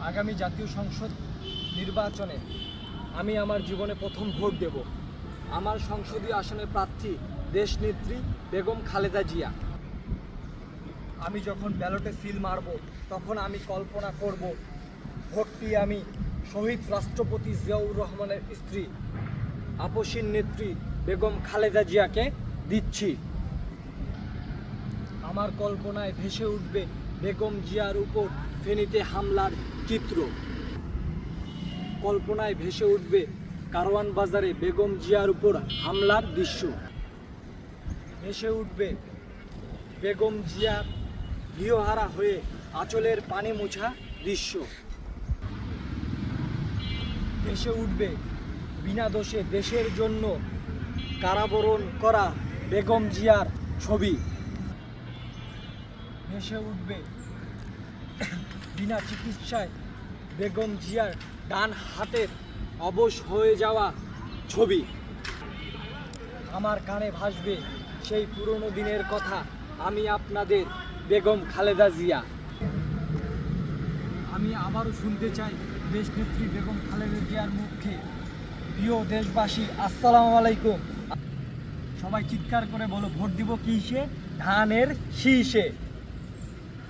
আগামী জাতীয় সংসদ নির্বাচনে আমি আমার জীবনে প্রথম ভোট দেব। আমার সংসদীয় আসনের প্রার্থী দেশনেত্রী বেগম খালেদা জিয়া। আমি যখন ব্যালটে সিল মারব তখন আমি কল্পনা করব ভোটটি আমি শহীদ রাষ্ট্রপতি জিয়াউর রহমানের স্ত্রী আপসীর নেত্রী বেগম খালেদা জিয়াকে দিচ্ছি। আমার কল্পনায় ভেসে উঠবে বেগম জিয়ার উপর ফেনীতে হামলার চিত্র। কল্পনায় ভেসে উঠবে কারওয়ান বাজারে বেগম জিয়ার উপর হামলার দৃশ্য। ভেসে উঠবে বেগম জিয়ার গৃহহারা হয়ে আঁচলের পানি মোছা দৃশ্য। ভেসে উঠবে বিনা দোষে দেশের জন্য কারাবরণ করা বেগম জিয়ার ছবি। ভেসে উঠবে বিনা চিকিৎসায় বেগম জিয়ার ডান হাতের অবশ হয়ে যাওয়া ছবি। আমার কানে ভাসবে সেই পুরনো দিনের কথা, আমি আপনাদের বেগম খালেদা জিয়া। আমি আবারও শুনতে চাই দেশনেত্রী বেগম খালেদা জিয়ার মুখে, প্রিয় দেশবাসী আসসালামু আলাইকুম। সবাই চিৎকার করে বলো, ভোট দিব কিসে? ধানের শীষে।